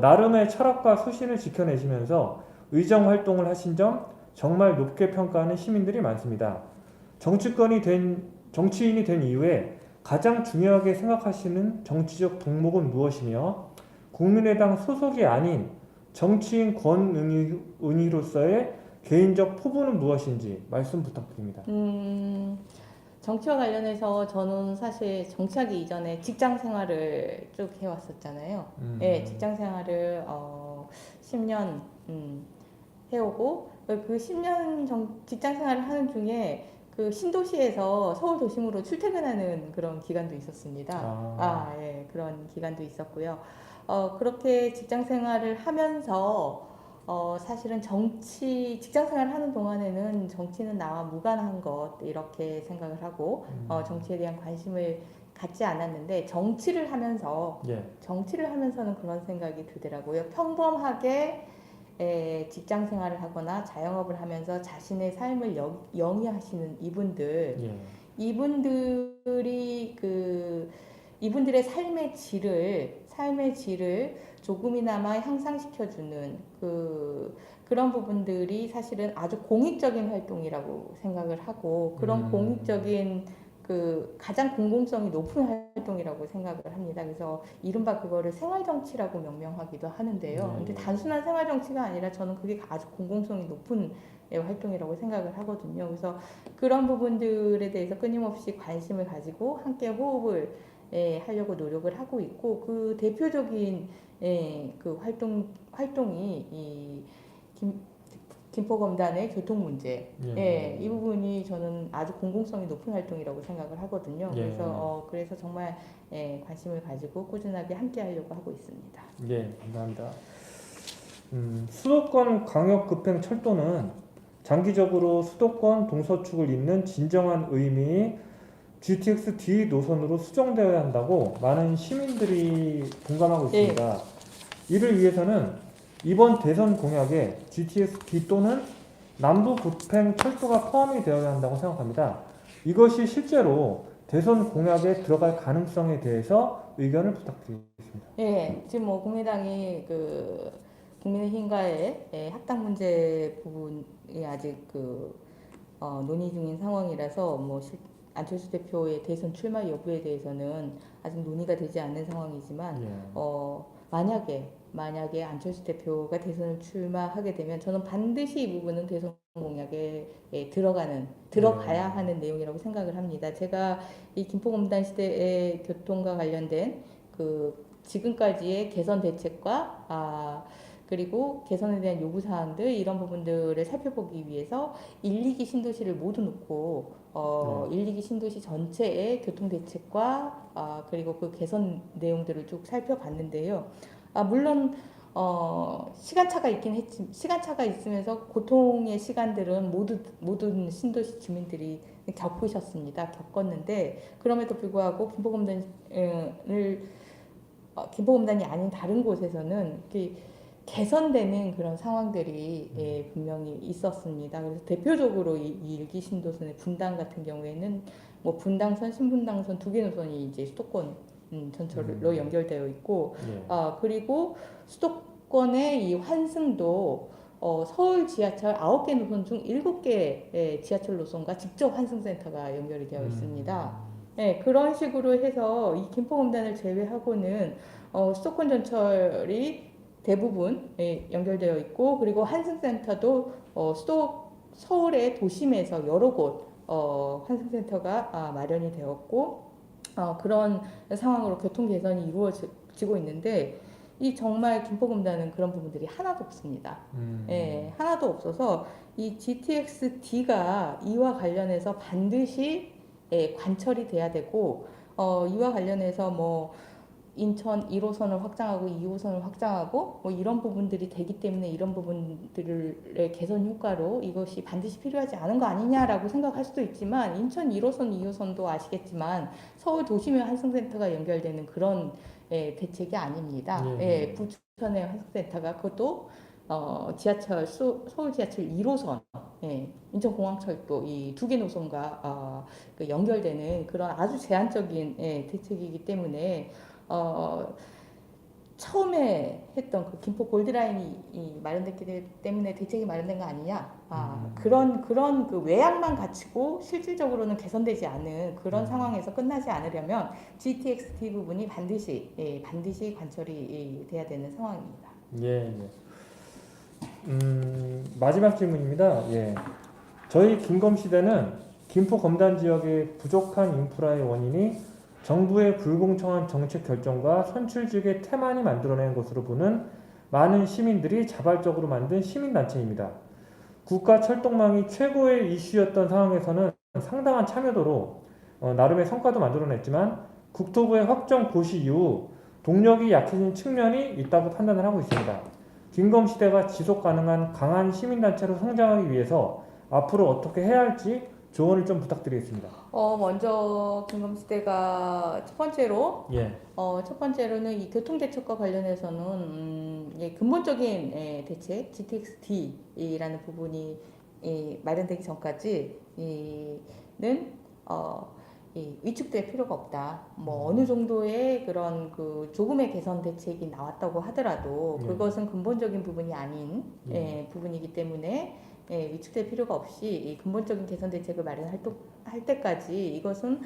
나름의 철학과 수신을 지켜내시면서 의정 활동을 하신 점 정말 높게 평가하는 시민들이 많습니다. 정치인이 된 이후에 가장 중요하게 생각하시는 정치적 덕목은 무엇이며 국민의당 소속이 아닌 정치인 권은희로서의 개인적 포부는 무엇인지 말씀 부탁드립니다. 정치와 관련해서 저는 사실 정치하기 이전에 직장 생활을 쭉 해왔었잖아요. 네, 직장 생활을 10년 해오고 그 10년 직장 생활을 하는 중에 그 신도시에서 서울 도심으로 출퇴근하는 그런 기간도 있었습니다. 예, 그런 기간도 있었고요. 그렇게 직장 생활을 하면서 사실은 직장 생활을 하는 동안에는 정치는 나와 무관한 것 이렇게 생각을 하고 정치에 대한 관심을 갖지 않았는데 정치를 하면서는 그런 생각이 들더라고요. 평범하게 직장 생활을 하거나 자영업을 하면서 자신의 삶을 영위하시는 이분들이 이분들의 삶의 질을 삶의 질을 조금이나마 향상시켜주는 그런 부분들이 사실은 아주 공익적인 활동이라고 생각을 하고 그런 공익적인 가장 공공성이 높은 활동이라고 생각을 합니다. 그래서 이른바 그거를 생활정치라고 명명하기도 하는데요. 근데 단순한 생활정치가 아니라 저는 그게 아주 공공성이 높은 활동이라고 생각을 하거든요. 그래서 그런 부분들에 대해서 끊임없이 관심을 가지고 함께 호흡을 하려고 노력을 하고 있고 그 대표적인 그 활동이 이 김포검단의 교통 문제, 이 부분이 저는 아주 공공성이 높은 활동이라고 생각을 하거든요. 그래서 정말 관심을 가지고 꾸준하게 함께 하려고 하고 있습니다. 예, 감사합니다. 수도권 광역급행 철도는 장기적으로 수도권 동서축을 잇는 진정한 의미의 GTX D 노선으로 수정되어야 한다고 많은 시민들이 공감하고 있습니다. 이를 위해서는 이번 대선 공약에 GTX D 또는 남부 급행 철도가 포함이 되어야 한다고 생각합니다. 이것이 실제로 대선 공약에 들어갈 가능성에 대해서 의견을 부탁드리겠습니다. 지금 뭐 국민당이 국민의힘과의 학당 문제 부분이 아직 논의 중인 상황이라서 안철수 대표의 대선 출마 여부에 대해서는 아직 논의가 되지 않는 상황이지만 만약에 안철수 대표가 대선을 출마하게 되면 저는 반드시 이 부분은 대선 공약에 들어가야 하는 내용이라고 생각을 합니다. 제가 이 김포검단 시대의 교통과 관련된 지금까지의 개선 대책과 그리고 개선에 대한 요구 사항들 이런 부분들을 살펴보기 위해서 1, 2기 신도시를 모두 놓고 1, 2기 신도시 전체의 교통 대책과 그리고 그 개선 내용들을 쭉 살펴봤는데요. 물론 시간차가 있으면서 고통의 시간들은 모든 신도시 주민들이 겪었는데 그럼에도 불구하고 김포검단이 아닌 다른 곳에서는 개선되는 그런 상황들이 분명히 있었습니다. 그래서 대표적으로 이 일기 신도선의 분당 같은 경우에는 분당선, 신분당선 두 개 노선이 이제 수도권 전철로 연결되어 있고, 그리고 수도권의 이 환승도 서울 지하철 9개 노선 중 7개 지하철 노선과 직접 환승센터가 연결이 되어 있습니다. 그런 식으로 해서 이 김포검단을 제외하고는 수도권 전철이 대부분 연결되어 있고 그리고 환승센터도 서울의 도심에서 여러 곳 환승센터가 마련이 되었고 그런 상황으로 교통 개선이 이루어지고 있는데 정말 김포검단은 그런 부분들이 하나도 없습니다. 하나도 없어서 이 GTX-D가 이와 관련해서 반드시 관철이 돼야 되고 이와 관련해서 인천 1호선을 확장하고 2호선을 확장하고 이런 부분들이 되기 때문에 이런 부분들의 개선 효과로 이것이 반드시 필요하지 않은 거 아니냐라고 생각할 수도 있지만 인천 1호선, 2호선도 아시겠지만 서울 도심의 환승센터가 연결되는 그런 대책이 아닙니다. 부천의 환승센터가 그것도 서울 지하철 1호선, 인천공항철도 이 두 개 노선과 연결되는 그런 아주 제한적인 대책이기 때문에 처음에 했던 김포 골드라인이 마련됐기 때문에 대책이 마련된 거 아니냐? 그런 외양만 갖추고 실질적으로는 개선되지 않은 그런 상황에서 끝나지 않으려면 GTX-D 부분이 반드시 관철이 돼야 되는 상황입니다. 마지막 질문입니다. 저희 김검시대는 김포 검단 지역의 부족한 인프라의 원인이 정부의 불공정한 정책 결정과 선출직의 태만이 만들어낸 것으로 보는 많은 시민들이 자발적으로 만든 시민단체입니다. 국가 철도망이 최고의 이슈였던 상황에서는 상당한 참여도로 나름의 성과도 만들어냈지만 국토부의 확정 고시 이후 동력이 약해진 측면이 있다고 판단을 하고 있습니다. 김검시대가 지속 가능한 강한 시민단체로 성장하기 위해서 앞으로 어떻게 해야 할지 조언을 좀 부탁드리겠습니다. 먼저 김검시대가 첫 번째로는 이 교통대책과 관련해서는 근본적인 대책 GTX-D라는 부분이 마련되기 전까지는 위축될 필요가 없다. 뭐 어느 정도의 그런 그 조금의 개선 대책이 나왔다고 하더라도 예. 그것은 근본적인 부분이 아닌 예. 부분이기 때문에 위축될 필요가 없이 이 근본적인 개선 대책을 마련할 때까지 이것은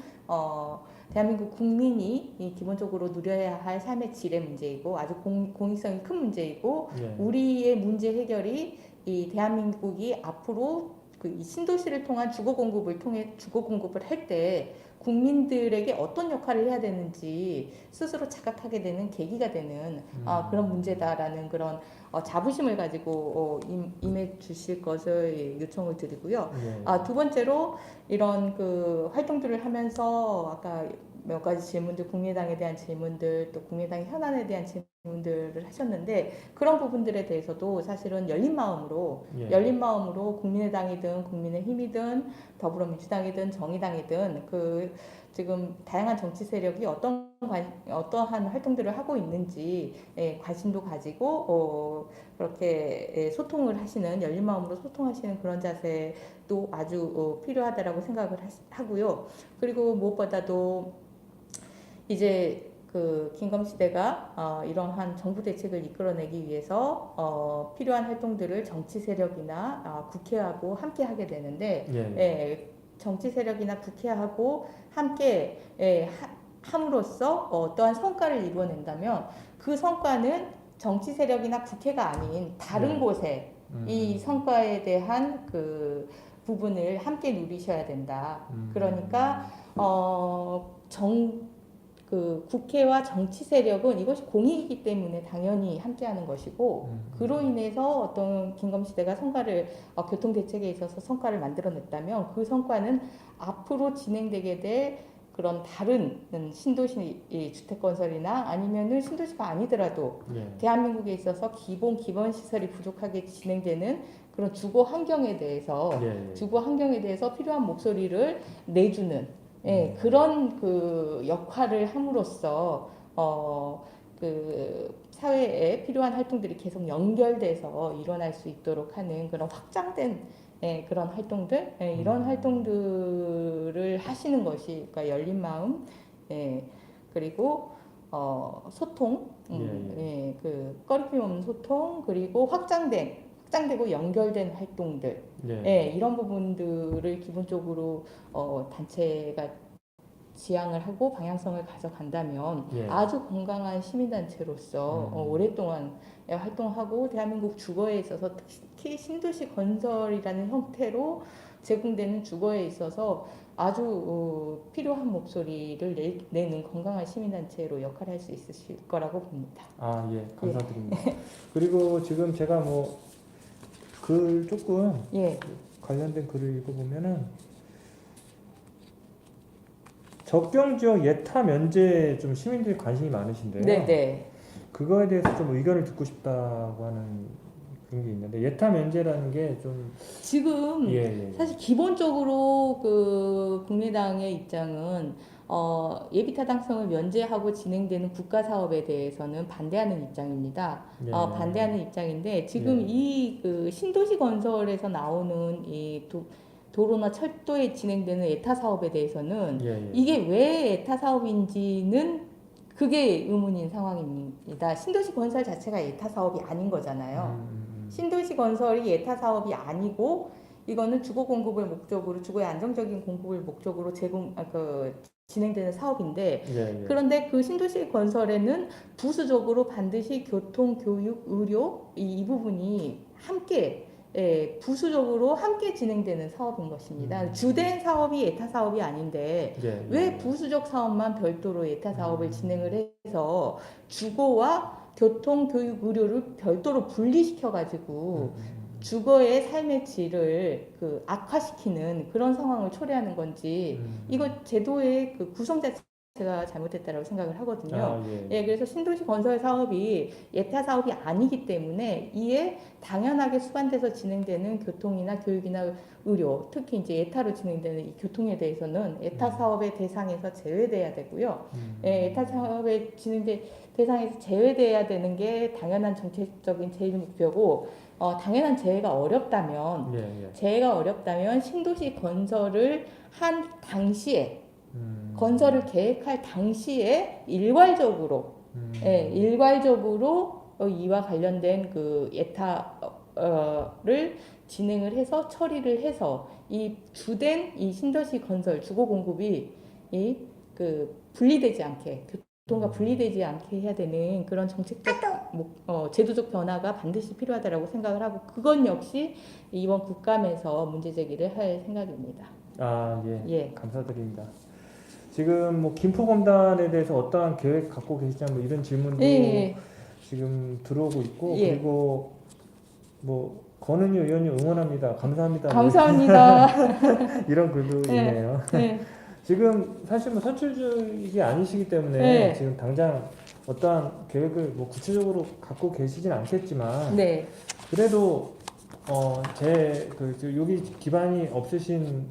대한민국 국민이 이 기본적으로 누려야 할 삶의 질의 문제이고 아주 공익성이 큰 문제이고 예. 우리의 문제 해결이 이 대한민국이 앞으로 이 신도시를 통한 주거 공급을 할 때 국민들에게 어떤 역할을 해야 되는지 스스로 자각하게 되는 계기가 되는 그런 문제다라는 그런 자부심을 가지고 임해 주실 것을 요청을 드리고요. 예. 두 번째로 이런 그 활동들을 하면서 아까 몇 가지 질문들, 국민의당에 대한 질문들, 또 국민의당 현안에 대한 질문들을 하셨는데 그런 부분들에 대해서도 사실은 열린 마음으로 국민의당이든 국민의힘이든 더불어민주당이든 정의당이든 그 지금 다양한 정치 세력이 어떠한 활동들을 하고 있는지 관심도 가지고 그렇게 소통을 하시는 열린 마음으로 소통하시는 그런 자세도 아주 필요하다라고 생각을 하고요. 그리고 무엇보다도 이제 그 김검시대가 이러한 정부 대책을 이끌어내기 위해서 필요한 활동들을 정치 세력이나 국회하고 함께 하게 되는데 정치 세력이나 국회하고 함께 함으로써 어떠한 성과를 이루어낸다면 그 성과는 정치 세력이나 국회가 아닌 다른 곳에 이 성과에 대한 그 부분을 함께 누리셔야 된다. 그러니까 그 국회와 정치 세력은 이것이 공익이기 때문에 당연히 함께하는 것이고 그로 인해서 어떤 김검시대가 교통 대책에 있어서 성과를 만들어냈다면 그 성과는 앞으로 진행되게 될 그런 다른 신도시 주택 건설이나 아니면은 신도시가 아니더라도 대한민국에 있어서 기본 시설이 부족하게 진행되는 그런 주거 환경에 대해서 필요한 목소리를 내주는 그런 그 역할을 함으로써 그 사회에 필요한 활동들이 계속 연결돼서 일어날 수 있도록 하는 그런 확장된 그런 활동들 이런 활동들을 하시는 것이 그러니까 열린 마음 그리고 소통 그 꺼리낌 없는 소통 그리고 확장되고 연결된 활동들 이런 부분들을 기본적으로 단체가 지향을 하고 방향성을 가져간다면 아주 건강한 시민단체로서 오랫동안 활동하고 대한민국 주거에 있어서 특히 신도시 건설이라는 형태로 제공되는 주거에 있어서 아주 필요한 목소리를 내는 건강한 시민단체로 역할할 수 있으실 거라고 봅니다. 감사드립니다. 그리고 지금 제가 글 조금 관련된 글을 읽어보면은 접경지역 예타 면제에 좀 시민들이 관심이 많으신데요. 네네. 그거에 대해서 좀 의견을 듣고 싶다고 하는 그런 게 있는데 예타 면제라는 게 좀 지금 사실 기본적으로 그 국민의당의 입장은 예비 타당성을 면제하고 진행되는 국가 사업에 대해서는 반대하는 입장입니다. 반대하는 입장인데 지금 이 그 신도시 건설에서 나오는 이 도로나 철도에 진행되는 예타 사업에 대해서는 이게 왜 예타 사업인지는 그게 의문인 상황입니다. 신도시 건설 자체가 예타 사업이 아닌 거잖아요. 신도시 건설이 예타 사업이 아니고 이거는 주거 공급을 목적으로 주거의 안정적인 공급을 목적으로 진행되는 사업인데 그런데 그 신도시 건설에는 부수적으로 반드시 교통, 교육, 의료 이 부분이 함께 부수적으로 함께 진행되는 사업인 것입니다. 주된 사업이 예타 사업이 아닌데 왜 부수적 사업만 별도로 예타 사업을 진행을 해서 주거와 교통, 교육, 의료를 별도로 분리시켜가지고 주거의 삶의 질을 악화시키는 그런 상황을 초래하는 건지 이거 제도의 그 구성 자체가 잘못됐다고 생각을 하거든요. 그래서 신도시 건설 사업이 예타 사업이 아니기 때문에 이에 당연하게 수반돼서 진행되는 교통이나 교육이나 의료, 특히 이제 예타로 진행되는 이 교통에 대해서는 예타 사업의 대상에서 제외돼야 되고요. 예타 사업의 대상에서 제외돼야 되는 게 당연한 정책적인 제일 목표고 당연한 제외가 어렵다면 신도시 건설을 한 당시에 건설을 계획할 당시에 일괄적으로 일괄적으로 이와 관련된 그 예타를 진행을 해서 처리를 해서 이 주된 이 신도시 건설 주거 공급이 이 그 분리되지 않게 교통과 분리되지 않게 해야 되는 그런 정책적 제도적 변화가 반드시 필요하다라고 생각을 하고 그건 역시 이번 국감에서 문제 제기를 할 생각입니다. 아, 예. 예. 감사드립니다. 지금 뭐 김포검단에 대해서 어떠한 계획 갖고 계시냐 뭐 이런 질문도 예. 지금 들어오고 있고 예. 그리고 뭐 권은희 의원이 응원합니다. 감사합니다. 감사합니다. 이런 글도 예. 있네요. 네. 지금 사실 뭐 선출직이 아니시기 때문에 네. 지금 당장 어떠한 계획을 뭐 구체적으로 갖고 계시진 않겠지만 네. 그래도 여기 기반이 없으신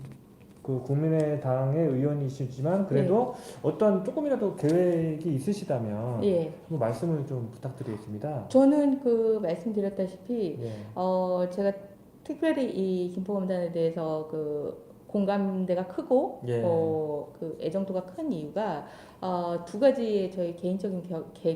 그 국민의당의 의원이시지만 그래도 어떤 조금이라도 계획이 있으시다면 예. 한번 말씀을 좀 부탁드리겠습니다. 저는 그 말씀드렸다시피 예. 제가 특별히 이 김포검단에 대해서 그 공감대가 크고 예. 그 애정도가 큰 이유가 두 가지의 저희 개인적인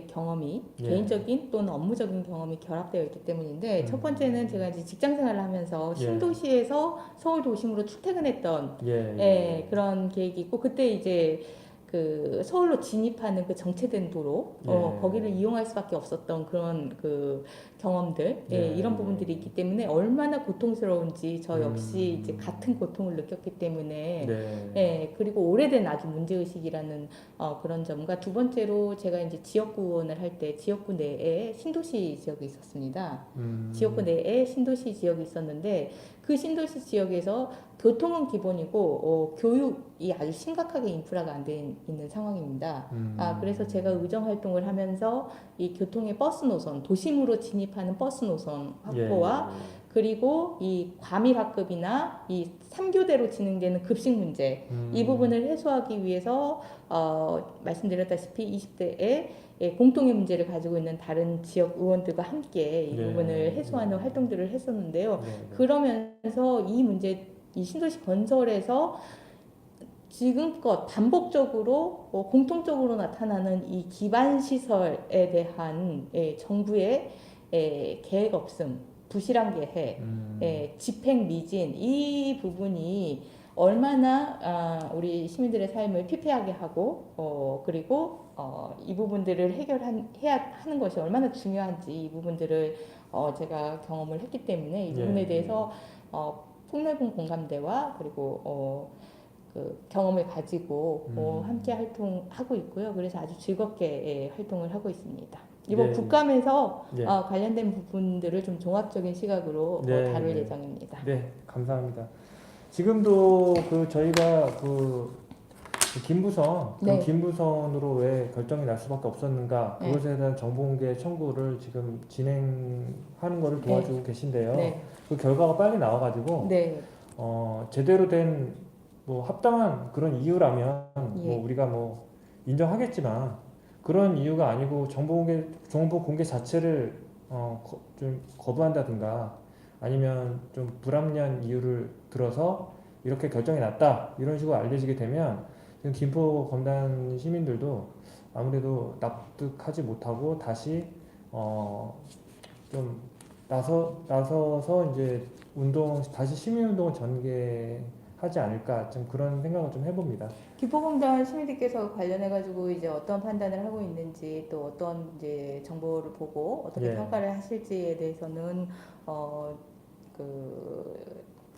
경험이 예. 개인적인 또는 업무적인 경험이 결합되어 있기 때문인데 첫 번째는 제가 이제 직장 생활을 하면서 예. 신도시에서 서울 도심으로 출퇴근했던 예. 그런 계획이 있고 그때 이제 그 서울로 진입하는 그 정체된 도로 예. 거기를 이용할 수밖에 없었던 그런 그 경험들 예. 이런 부분들이 있기 때문에 얼마나 고통스러운지 저 역시 이제 같은 고통을 느꼈기 때문에 네. 그리고 오래된 아주 문제의식이라는 그런 점과 두 번째로 제가 이제 지역구 의원을 할 때 지역구 내에 신도시 지역이 있었습니다. 지역구 내에 신도시 지역이 있었는데 그 신도시 지역에서 교통은 기본이고 교육이 아주 심각하게 인프라가 안 돼 있는 상황입니다. 그래서 제가 의정 활동을 하면서 이 교통의 버스 노선, 도심으로 진입하는 버스 노선 확보와 그리고 이 과밀 학급이나 이 3교대로 진행되는 급식 문제 이 부분을 해소하기 위해서 말씀드렸다시피 20대에 공통의 문제를 가지고 있는 다른 지역 의원들과 함께 이 부분을 해소하는 활동들을 했었는데요. 그러면서 이 신도시 건설에서 지금껏 반복적으로 공통적으로 나타나는 이 기반 시설에 대한 정부의 계획 없음, 부실한 계획, 집행 미진 이 부분이 얼마나 우리 시민들의 삶을 피폐하게 하고 그리고 이 부분들을 해야 하는 것이 얼마나 중요한지 이 부분들을 제가 경험을 했기 때문에 이 부분에 대해서 폭넓은 공감대와 그리고 그 경험을 가지고 함께 활동하고 있고요. 그래서 아주 즐겁게 활동을 하고 있습니다. 이번 국감에서 관련된 부분들을 좀 종합적인 시각으로 다룰 예정입니다. 네, 감사합니다. 지금도 그 저희가 그 김부선, 김부선으로 왜 결정이 날 수밖에 없었는가 그것에 대한 정보공개 청구를 지금 진행하는 것을 도와주고 계신데요. 그 결과가 빨리 나와가지고 제대로 된 뭐 합당한 그런 이유라면 뭐 우리가 뭐 인정하겠지만 그런 이유가 아니고 정보 공개 자체를 좀 거부한다든가 아니면 좀 불합리한 이유를 들어서 이렇게 결정이 났다 이런 식으로 알려지게 되면 지금 김포 검단 시민들도 아무래도 납득하지 못하고 다시 좀 나서서 이제 다시 시민운동을 전개하지 않을까 좀 그런 생각을 좀 해봅니다. 김포공단 시민들께서 관련해가지고 이제 어떤 판단을 하고 있는지 또 어떤 이제 정보를 보고 어떻게 평가를 하실지에 대해서는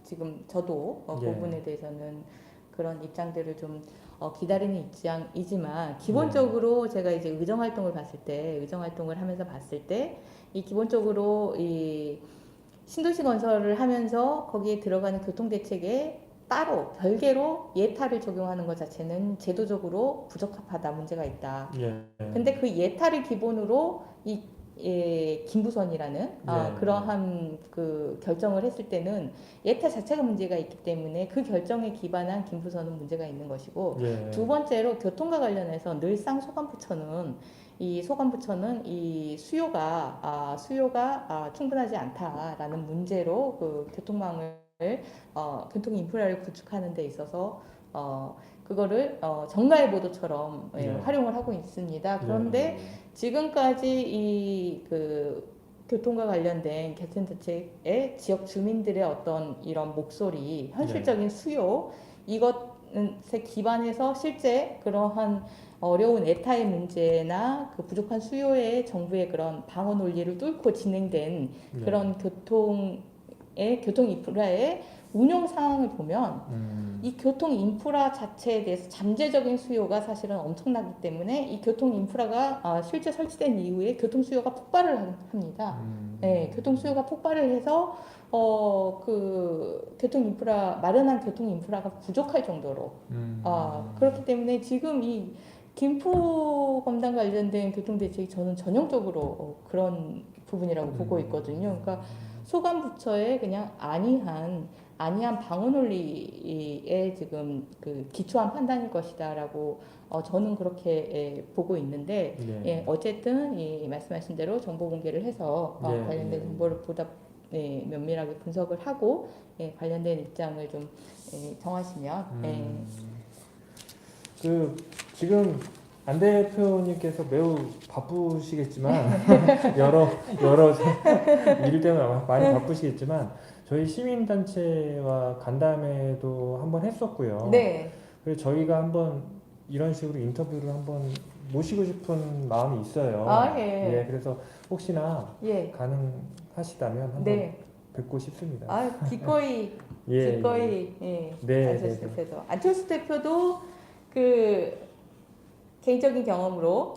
지금 저도 그 부분에 대해서는 그런 입장들을 좀 기다리는 입장이지만 기본적으로 제가 이제 의정 활동을 하면서 봤을 때 이 기본적으로 이 신도시 건설을 하면서 거기에 들어가는 교통 대책에 따로 별개로 예타를 적용하는 것 자체는 제도적으로 부적합하다, 문제가 있다. 근데 그 예타를 기본으로 김부선이라는 그러한 그 결정을 했을 때는 예타 자체가 문제가 있기 때문에 그 결정에 기반한 김부선은 문제가 있는 것이고 두 번째로 교통과 관련해서 늘상 소관부처는 이 수요가 충분하지 않다라는 문제로 그 교통 인프라를 구축하는 데 있어서 그거를 정가의 보도처럼 네. 활용을 하고 있습니다. 그런데 네. 지금까지 이 교통과 관련된 개선 대책의 지역 주민들의 어떤 이런 목소리, 현실적인 수요, 이것에 기반해서 실제 그러한 어려운 에타의 문제나 그 부족한 수요에 정부의 그런 방어 논리를 뚫고 진행된 네. 그런 교통 인프라의 운영 상황을 보면 이 교통 인프라 자체에 대해서 잠재적인 수요가 사실은 엄청나기 때문에 이 교통 인프라가 실제 설치된 이후에 교통 수요가 폭발을 합니다. 네, 교통 수요가 폭발을 해서 교통 인프라 마련한 교통 인프라가 부족할 정도로 그렇기 때문에 지금 이 김포 검단 관련된 교통 대책이 저는 전형적으로 그런 부분이라고 보고 있거든요. 그러니까 소관 부처의 그냥 안이한 방어 논리에 지금 그 기초한 판단일 것이다라고 저는 그렇게 보고 있는데 네. 어쨌든 이 말씀하신 대로 정보 공개를 해서 네, 관련된 네. 정보를 보다 면밀하게 분석을 하고 관련된 입장을 좀 정하시면 그 지금 안 대표님께서 매우 바쁘시겠지만 여러 일 때문에 아마 많이 바쁘시겠지만 저희 시민단체와 간담회도 한번 했었고요. 네. 그래서 저희가 한번 이런 식으로 인터뷰를 한번 모시고 싶은 마음이 있어요. 예. 그래서 혹시나 예. 가능하시다면 한번 네. 뵙고 싶습니다. 기꺼이 예, 기꺼이 네, 안철수 네, 대표도 안철수 대표도 그 개인적인 경험으로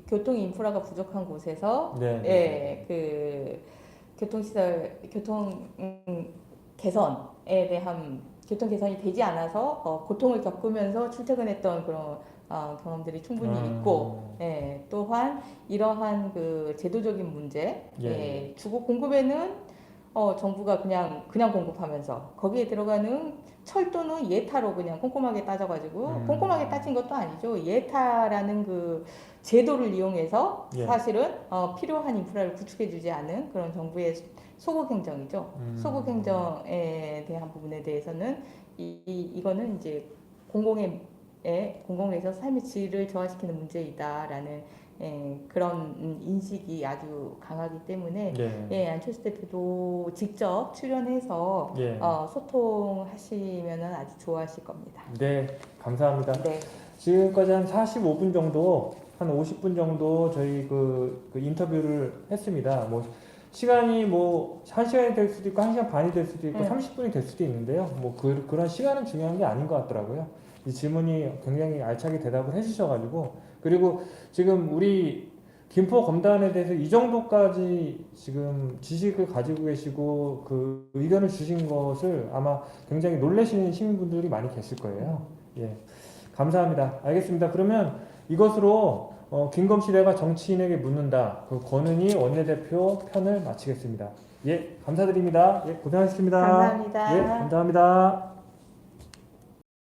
교통 인프라가 부족한 곳에서 네. 그 교통 개선에 대한 교통 개선이 되지 않아서 고통을 겪으면서 출퇴근했던 그런 경험들이 충분히 있고 또한 이러한 그 제도적인 문제 주거 공급에는 정부가 그냥 공급하면서 거기에 들어가는 철도는 예타로 그냥 꼼꼼하게 따져가지고 꼼꼼하게 따진 것도 아니죠. 예타라는 그 제도를 이용해서 사실은 필요한 인프라를 구축해주지 않은 그런 정부의 소극 행정이죠. 소극 행정에 대한 부분에 대해서는 이거는 이제 공공에서 삶의 질을 저하시키는 문제이다라는 그런 인식이 아주 강하기 때문에 안철수 대표도 직접 출연해서 소통하시면 아주 좋아하실 겁니다. 네, 감사합니다. 네. 지금까지 한 45분 정도, 한 50분 정도 저희 그 인터뷰를 했습니다. 뭐 시간이 뭐 1시간이 될 수도 있고 1시간 반이 될 수도 있고 30분이 될 수도 있는데요. 뭐 그런 시간은 중요한 게 아닌 것 같더라고요. 이 질문이 굉장히 알차게 대답을 해주셔가지고 그리고 지금 우리 김포 검단에 대해서 이 정도까지 지금 지식을 가지고 계시고 그 의견을 주신 것을 아마 굉장히 놀라시는 시민분들이 많이 계실 거예요. 감사합니다. 알겠습니다. 그러면 이것으로 김검시대가 정치인에게 묻는다. 그 권은희 원내대표 편을 마치겠습니다. 감사드립니다. 고생하셨습니다. 감사합니다. 감사합니다.